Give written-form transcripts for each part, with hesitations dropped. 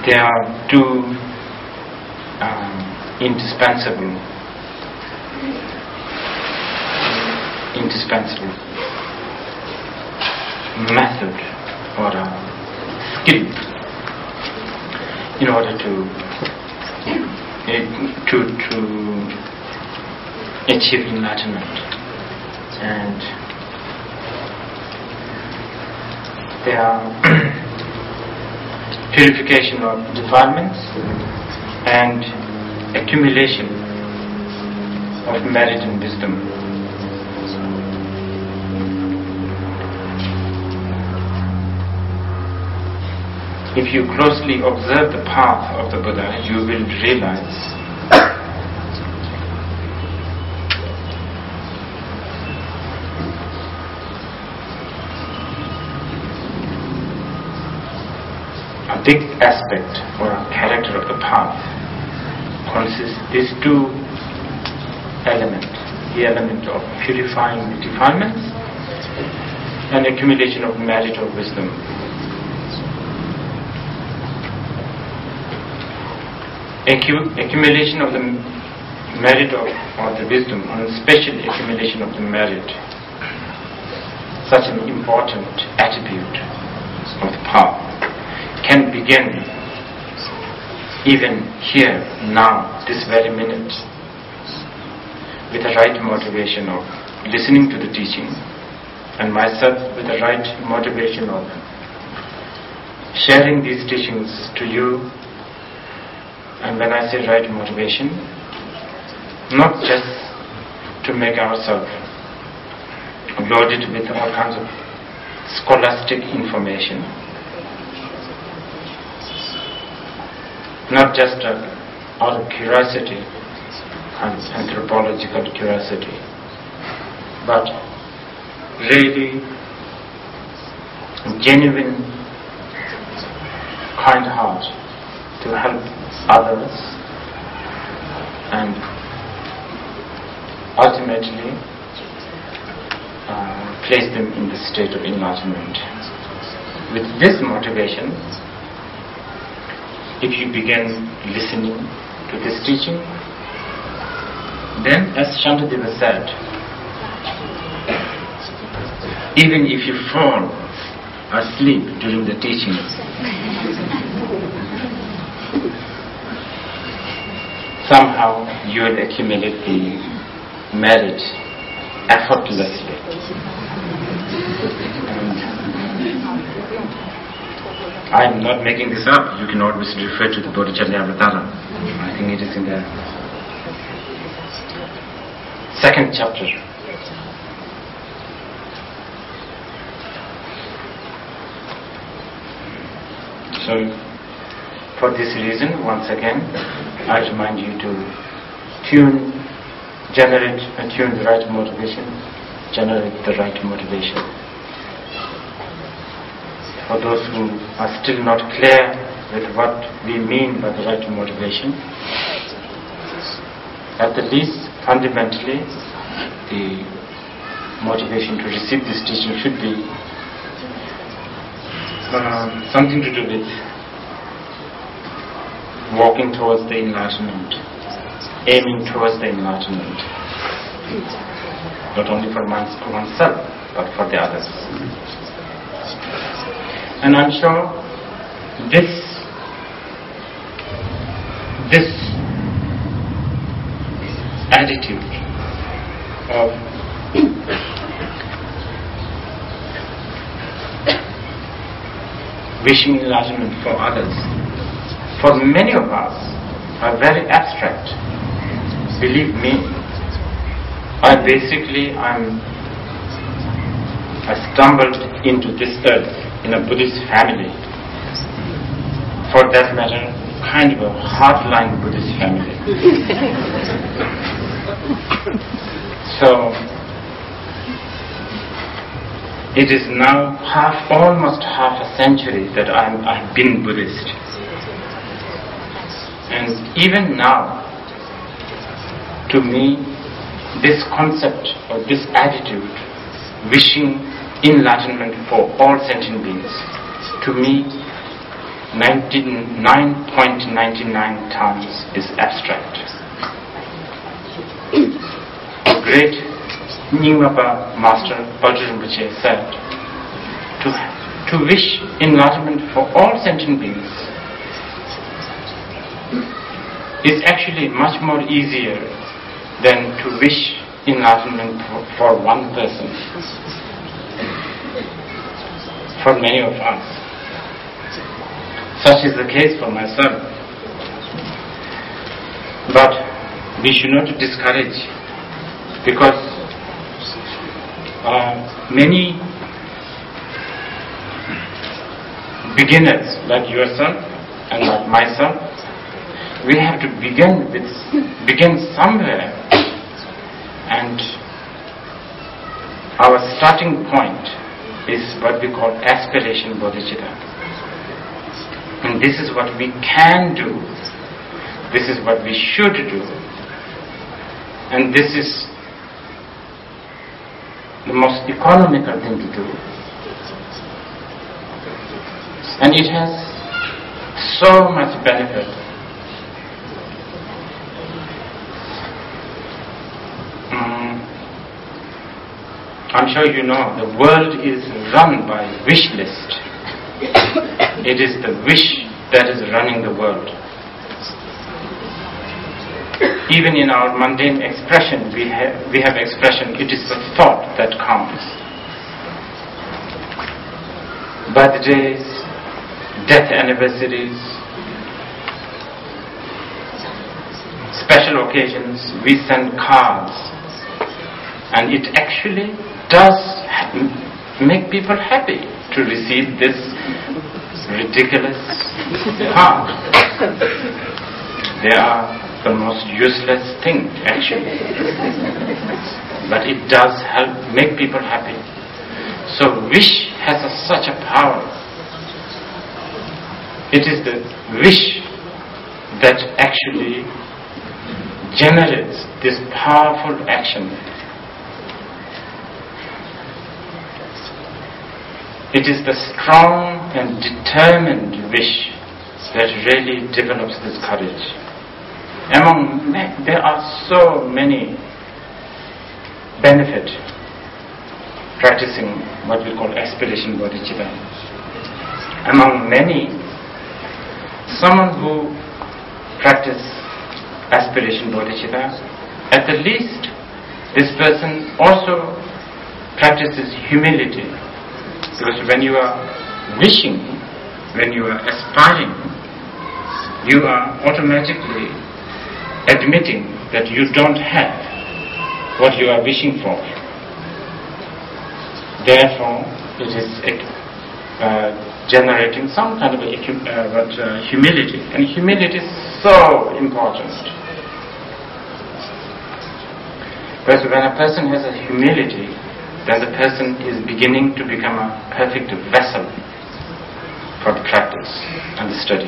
There are two indispensable method or skill in order to achieve enlightenment, and they are purification of defilements and accumulation of merit and wisdom. If you closely observe the path of the Buddha, you will realize a big aspect or a character of the path consists these two elements: the element of purifying the defilements and accumulation of merit of wisdom. Accumulation of the merit or the wisdom, and especially accumulation of the merit, such an important attribute of the path, can begin even here, now, this very minute, with the right motivation of listening to the teaching, and myself with the right motivation of sharing these teachings to you. And when I say right motivation, not just to make ourselves loaded with all kinds of scholastic information, not just out of curiosity and anthropological curiosity, but really genuine kind heart to help others and ultimately place them in the state of enlightenment. With this motivation, if you begin listening to this teaching, then, as Shantideva said, even if you fall asleep during the teaching, somehow you will accumulate the merit effortlessly. I am not making this up. You can always refer to the Bodhicharya Avatara. I think it is in the second chapter. So, for this reason, once again, I remind you to tune the right motivation, generate the right motivation. For those who are still not clear with what we mean by the right motivation, at the least, fundamentally, the motivation to receive this teaching should be something to do with walking towards the enlightenment, aiming towards the enlightenment, not only for oneself, but for the others. And I'm sure this attitude of wishing enlightenment for others, for many of us, are very abstract. Believe me, I stumbled into this earth in a Buddhist family. For that matter, kind of a hardline Buddhist family. So, it is now almost half a century that I've been Buddhist. And even now, to me, this concept or this attitude, wishing enlightenment for all sentient beings, to me 99.99 times is abstract. Great Nyingmapa Master Bajra Rinpoche said, to wish enlightenment for all sentient beings is actually much more easier than to wish enlightenment for one person. For many of us, such is the case for myself. But we should not discourage, because many beginners like yourself and like myself, we have to begin somewhere, and our starting point is what we call aspiration bodhicitta. And this is what we can do, this is what we should do, and this is the most economical thing to do, and it has so much benefit. I'm sure you know the world is run by wish list. It is the wish that is running the world. Even in our mundane expression, we have expression, it is the thought that counts. Birthdays, death anniversaries, special occasions, we send cards, and it actually does make people happy to receive this ridiculous card. They are the most useless thing actually, but it does help make people happy. So wish has such a power. It is the wish that actually generates this powerful action. It is the strong and determined wish that really develops this courage. There are so many benefits practicing what we call aspiration bodhicitta. Among many, someone who practices aspiration bodhicitta, at the least, this person also practices humility. Because when you are wishing, when you are aspiring, you are automatically admitting that you don't have what you are wishing for. Therefore, it is generating some kind of humility. And humility is so important. Because when a person has a humility, then the person is beginning to become a perfect vessel for the practice and the study.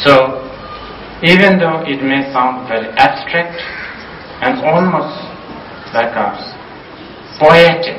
So, even though it may sound very abstract and almost like a poetic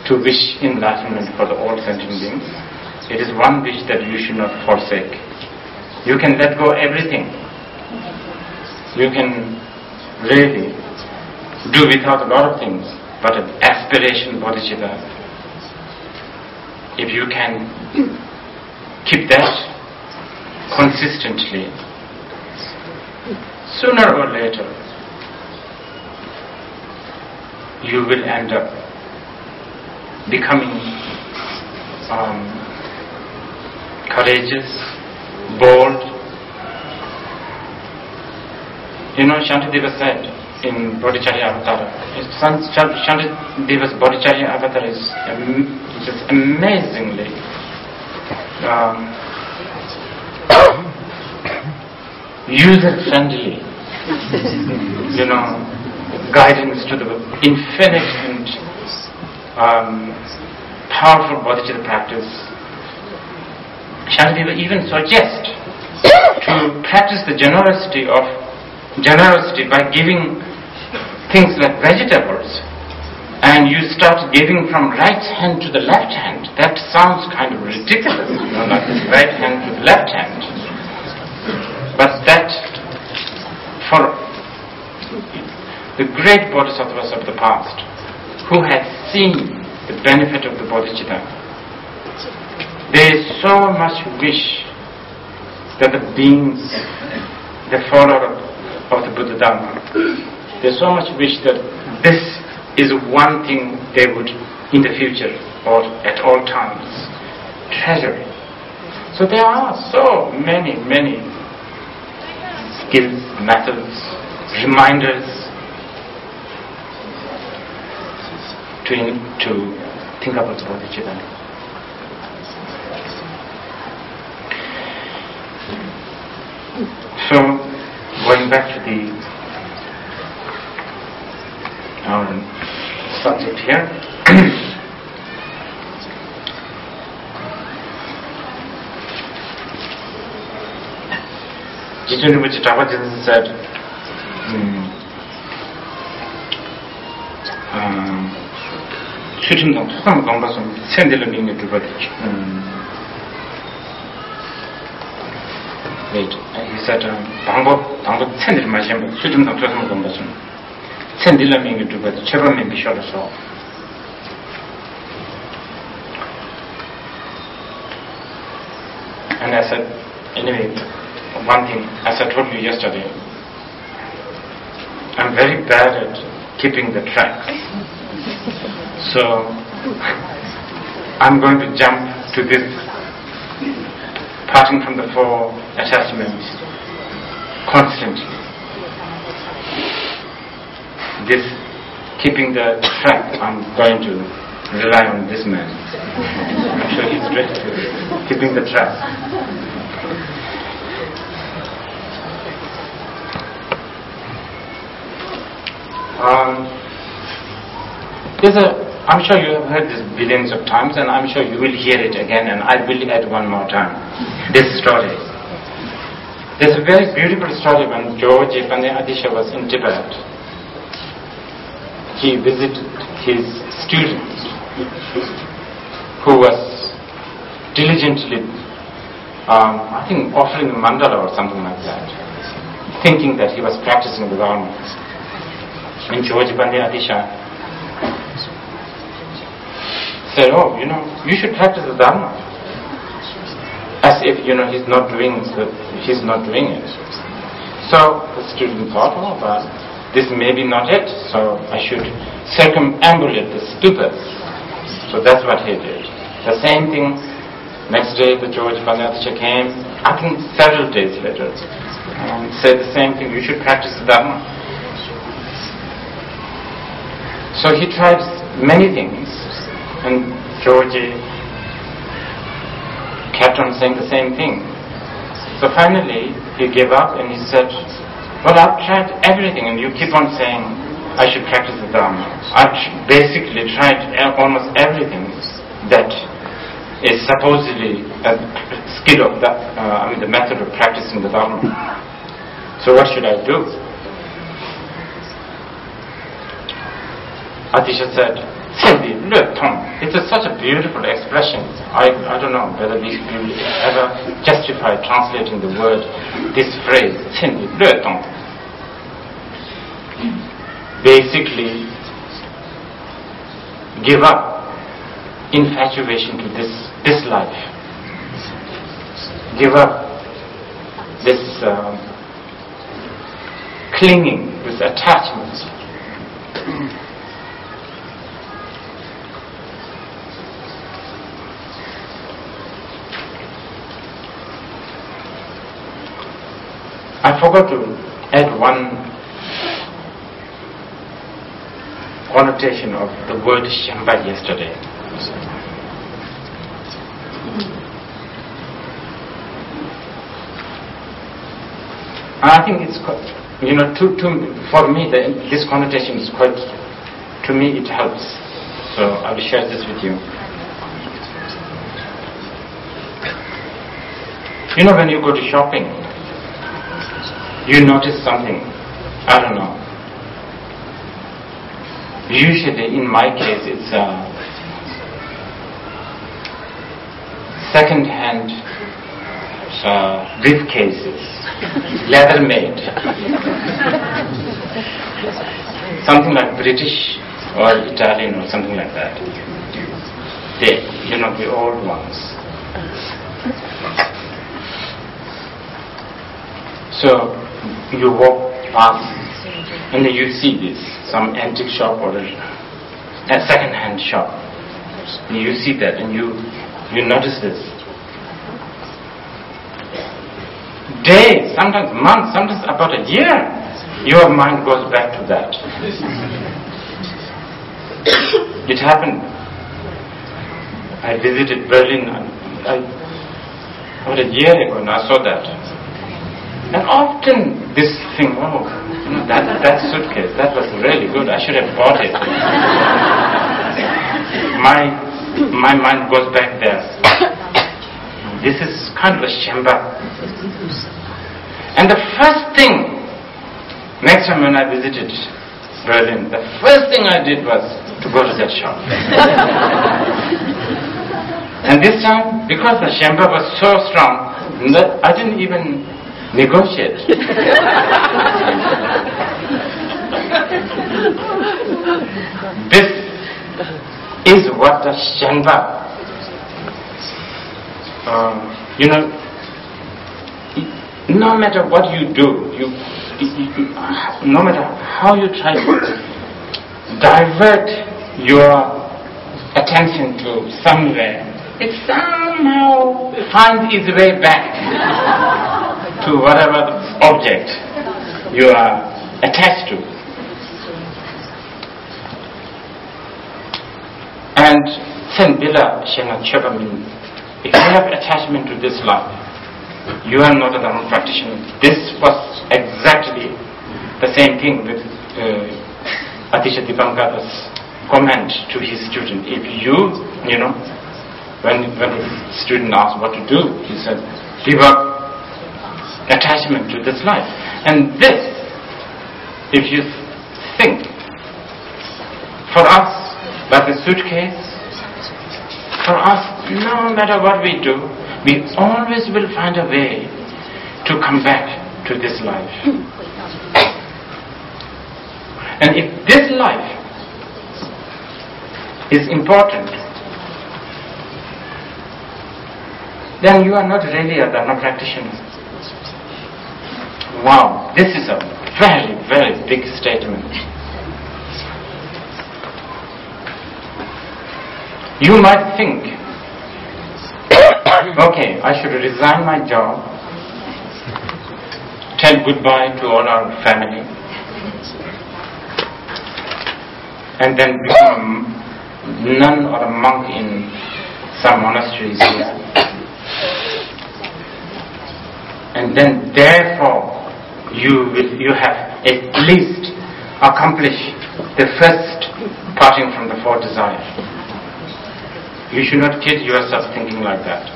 to wish enlightenment for the all sentient beings, it is one wish that you should not forsake. You can let go everything. You can really do without a lot of things, but an aspiration bodhicitta, if you can keep that consistently, sooner or later you will end up becoming courageous, bold. You know, Shantideva said in Bodhicharya Avatar, Shantideva's Bodhicharya Avatar is just amazingly user-friendly, guidance to the infinite and powerful bodhicitta practice. Shantideva even suggests to practice the generosity by giving things like vegetables and you start giving from right hand to the left hand. That sounds kind of ridiculous, like right hand to the left hand. But that, for the great bodhisattvas of the past, who had seen the benefit of the bodhicitta, they so much wish that the beings, the follower of the Buddha Dharma, they so much wish that this is one thing they would, in the future or at all times, treasure. So there are so many skills, methods, reminders to think about the bodhicitta. So, going back to our subject here, Jitendra Tapajan said, Shooting some conversation, send the learning to Vadic. He said, Tango send it my chamber, shooting some conversation. Send the learning to Vadic, Chevron may be short as well. And I said, anyway, one thing, as I told you yesterday, I'm very bad at keeping the track. So, I'm going to jump to this parting from the four attachments constantly. This keeping the track, I'm going to rely on this man. I'm sure he's ready to keeping the track. I'm sure you have heard this billions of times, and I'm sure you will hear it again, and I will add one more time. This story. There's a very beautiful story when George Adisha was in Tibet. He visited his student who was diligently, I think, offering a mandala or something like that, thinking that he was practicing the Dharma. And George Adisha said, oh, you should practice the Dharma. As if, he's not doing it. So the student thought, oh, but this may be not it, so I should circumambulate the stupas. So that's what he did. The same thing, next day the George Adisha came, I think several days later, and said the same thing, you should practice the Dharma. So he tried many things, and Georgie kept on saying the same thing. So finally, he gave up and he said, well, I've tried everything and you keep on saying I should practice the Dharma. I've basically tried almost everything that is supposedly a skill of the method of practicing the Dharma. So what should I do? Adisha said, it's such a beautiful expression. I don't know whether we will ever justify translating the word, this phrase, basically give up infatuation to this life. Give up this clinging, this attachment. I forgot to add one connotation of the word Shamba yesterday. I think it's quite, for me, this connotation is quite, to me it helps. So I will share this with you. When you go to shopping, you notice something, I don't know. Usually, in my case, it's second-hand briefcases, leather made, something like British or Italian or something like that. The old ones. So you walk past and then you see this, some antique shop or a second-hand shop. And you see that and you notice this. Days, sometimes months, sometimes about a year, your mind goes back to that. It happened. I visited Berlin about a year ago and I saw that. And often this thing, that suitcase, that was really good, I should have bought it. My mind goes back there. This is kind of a shamba. And the first thing, next time when I visited Berlin, the first thing I did was to go to that shop. And this time, because the shamba was so strong, that I didn't even negotiate. This is what the shamba, no matter what you do, no matter how you try to divert your attention to somewhere, it somehow finds its way back to whatever object you are attached to. And sen bila shena chobamin, if you have attachment to this life, you are not a Dharma practitioner. This was exactly the same thing with Atisha Dipankara's comment to his student. If when the student asked what to do, he said, give up attachment to this life. And this, if you think, for us, like the suitcase, for us, no matter what we do, we always will find a way to come back to this life. And if this life is important, then you are not really a Dharma practitioner. Wow, this is a very, very big statement. You might think, okay, I should resign my job, tell goodbye to all our family, and then become a nun or a monk in some monasteries here. And then therefore you have at least accomplished the first parting from the four desires. You should not kid yourself thinking like that.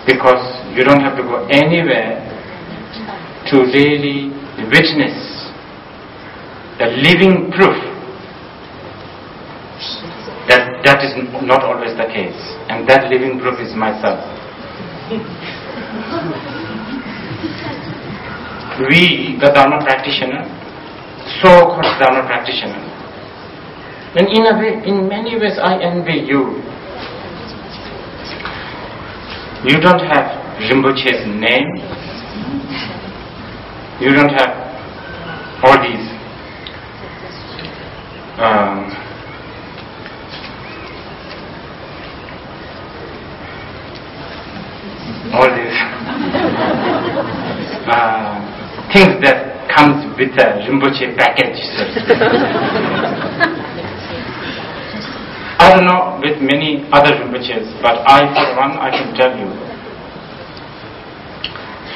Because you don't have to go anywhere to really witness the living proof that is not always the case. And that living proof is myself. We, the Dharma practitioner, so-called Dharma practitioner, and in many ways I envy you. You don't have Rinpoche's name. You don't have all these things that comes with a Rinpoche package. I don't know with many other Rinpoches, but I, for one, I can tell you.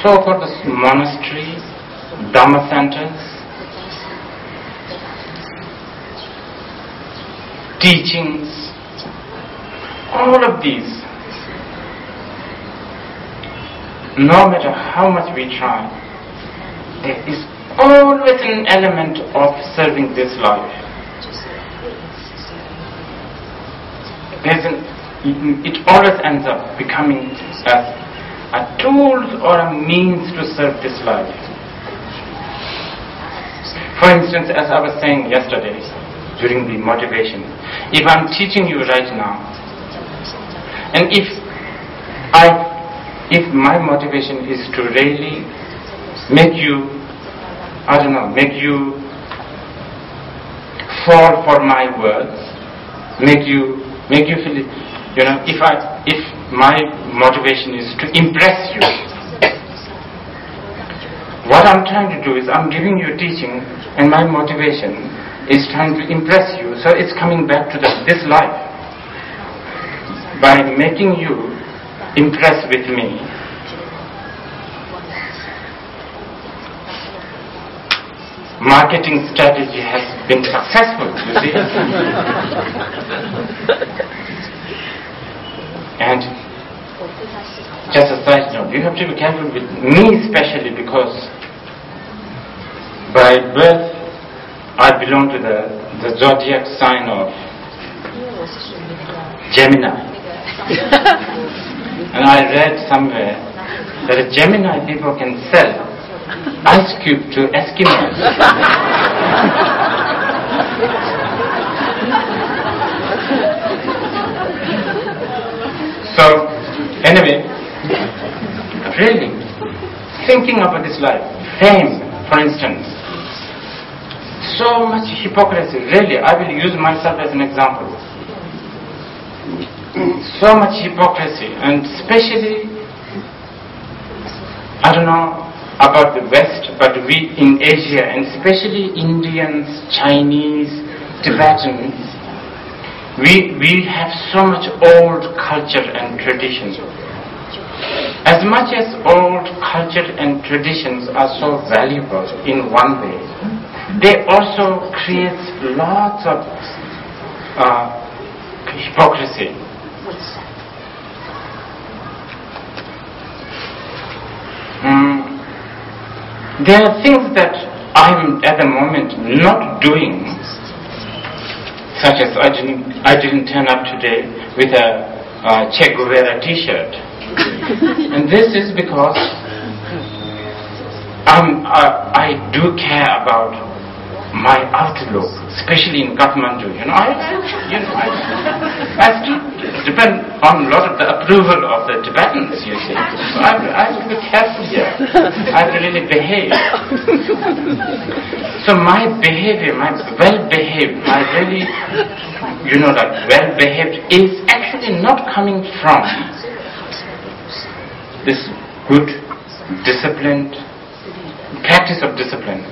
So for the monasteries, Dhamma centers, teachings, all of these, no matter how much we try, there is always an element of serving this life. it always ends up becoming a tool or a means to serve this life. For instance, as I was saying yesterday during the motivation, if I'm teaching you right now, and if my motivation is to really make you, make you fall for my words, make you feel, if my motivation is to impress you, what I'm trying to do is I'm giving you teaching, and my motivation is trying to impress you. So it's coming back to this life. By making you impress with me, marketing strategy has been successful, you see. And just a side note, you have to be careful with me especially, because by birth I belong to the zodiac sign of Gemini. And I read somewhere that Gemini people can sell ice cube to Eskimos. So, anyway, really, thinking about this life, fame, for instance, so much hypocrisy, really, I will use myself as an example. So much hypocrisy, and especially, I don't know about the West, but we in Asia, and especially Indians, Chinese, Tibetans, we have so much old culture and traditions. As much as old culture and traditions are so valuable in one way, they also create lots of hypocrisy. There are things that I'm at the moment not doing, such as I didn't turn up today with a Che Guevara t-shirt. And this is because I do care about my outlook, especially in Kathmandu. I still depend on a lot of the approval of the Tibetans, you see. So I have to be careful here. I have to really behave. So my behavior, my well-behaved, my really, well-behaved is actually not coming from this good, disciplined practice of discipline.